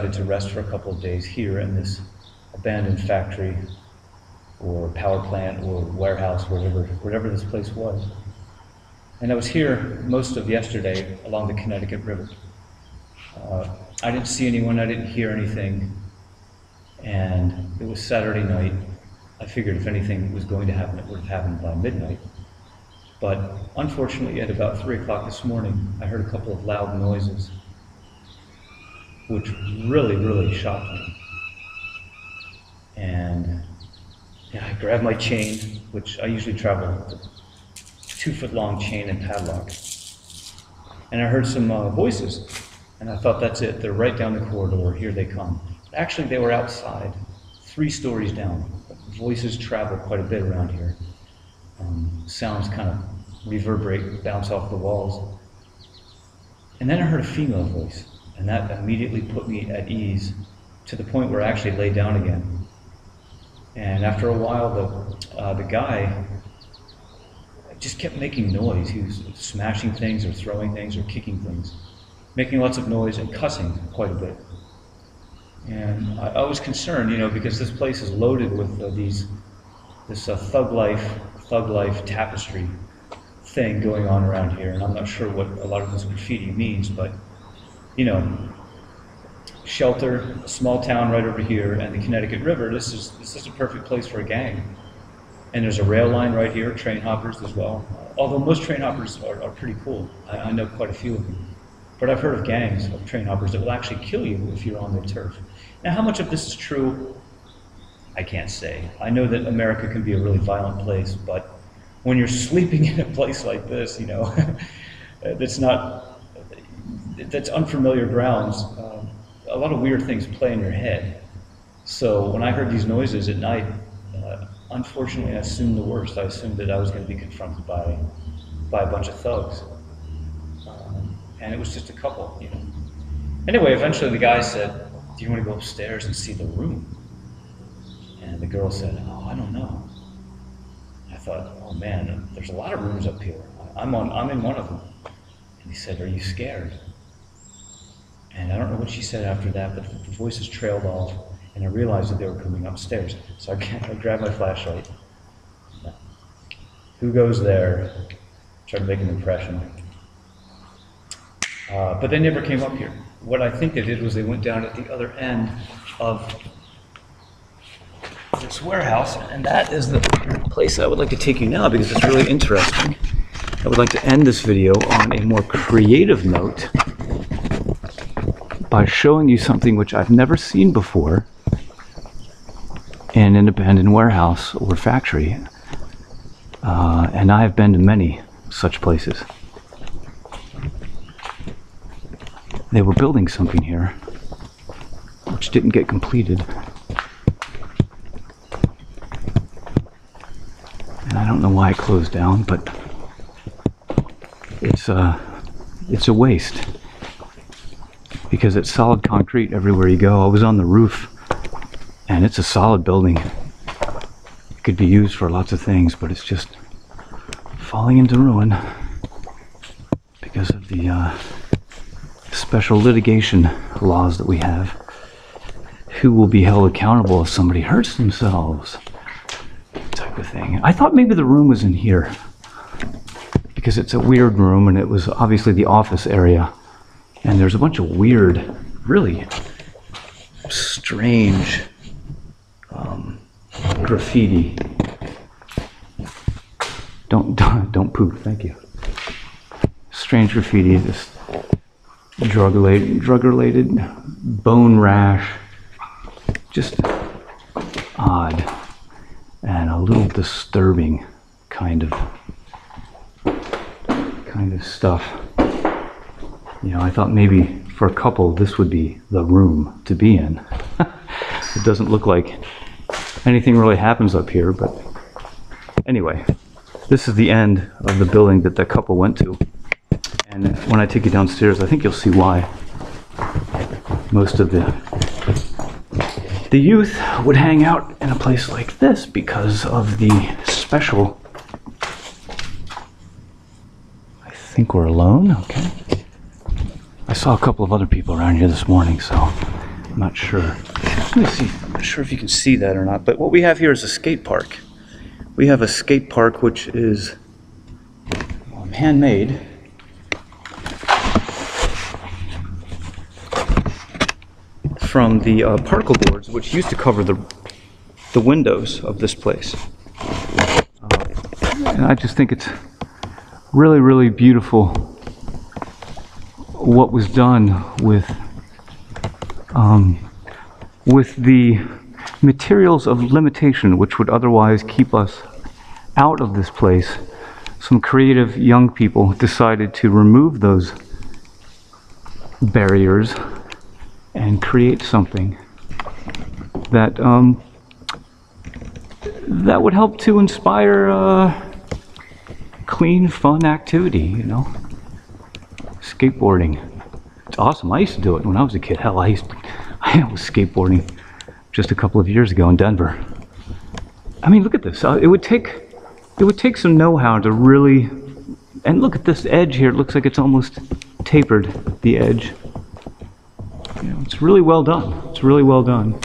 decided to rest for a couple of days here in this abandoned factory or power plant or warehouse, whatever this place was. And I was here most of yesterday along the Connecticut River. I didn't see anyone, I didn't hear anything, and it was Saturday night. I figured if anything was going to happen, it would have happened by midnight. But unfortunately, at about 3 o'clock this morning, I heard a couple of loud noises, which really shocked me. And I grabbed my chain, which I usually travel with a 2-foot-long chain and padlock. And I heard some voices, and I thought, that's it, they're right down the corridor, here they come. Actually, they were outside, 3 stories down. Voices travel quite a bit around here. Sounds kind of reverberate, bounce off the walls. And then I heard a female voice, and that immediately put me at ease to the point where I actually lay down again. And after a while, the guy just kept making noise. He was smashing things or throwing things or kicking things, making lots of noise and cussing quite a bit. And I was concerned, because this place is loaded with this thug life tapestry thing going on around here, and I'm not sure what a lot of this graffiti means, but shelter, a small town right over here, and the Connecticut River. This is a perfect place for a gang. And there's a rail line right here, train hoppers as well. Although most train hoppers are pretty cool. I know quite a few of them. But I've heard of gangs of train hoppers that will actually kill you if you're on their turf. Now, how much of this is true, I can't say. I know that America can be a really violent place, but when you're sleeping in a place like this, that's unfamiliar grounds, a lot of weird things play in your head. So when I heard these noises at night, unfortunately I assumed the worst. I assumed that I was going to be confronted by a bunch of thugs. And it was just a couple, Anyway, eventually the guy said, "Do you want to go upstairs and see the room?" And the girl said, "Oh, I don't know." I thought, "Oh man, there's a lot of rooms up here. I'm in one of them." And he said, "Are you scared?" And I don't know what she said after that, but the voices trailed off, and I realized that they were coming upstairs. So I grabbed my flashlight. Who goes there? Try to make an impression. But they never came up here. What I think they did was they went down at the other end of this warehouse, and that is the place I would like to take you now because it's really interesting. I would like to end this video on a more creative note by showing you something which I've never seen before in an abandoned warehouse or factory. And I have been to many such places. They were building something here, which didn't get completed. And I don't know why it closed down, but it's a waste. Because it's solid concrete everywhere you go. I was on the roof, and it's a solid building. It could be used for lots of things, but it's just falling into ruin because of the special litigation laws that we have. Who will be held accountable if somebody hurts themselves? Type of thing. I thought maybe the room was in here because it's a weird room, and it was obviously the office area. And there's a bunch of weird, really strange graffiti. Don't poop, thank you. Strange graffiti, just drug-related, bone rash, just odd and a little disturbing kind of stuff. I thought maybe for a couple this would be the room to be in. It doesn't look like anything really happens up here, but anyway, this is the end of the building that the couple went to. And when I take you downstairs, I think you'll see why most of the youth would hang out in a place like this because of the special. I think we're alone, okay. I saw a couple of other people around here this morning, so I'm not sure. Let me see. I'm not sure if you can see that or not, but what we have here is a skate park. We have a skate park which is handmade. From the particle boards which used to cover the windows of this place. And I just think it's really, really beautiful what was done with the materials of limitation which would otherwise keep us out of this place. Some creative young people decided to remove those barriers and create something that that would help to inspire clean, fun activity, you know? Skateboarding. It's awesome. I used to do it when I was a kid. Hell, I was skateboarding just a couple of years ago in Denver. I mean, look at this. It would take some know-how to really, and look at this edge here. It looks like it's almost tapered, the edge. You know, it's really well done. It's really well done.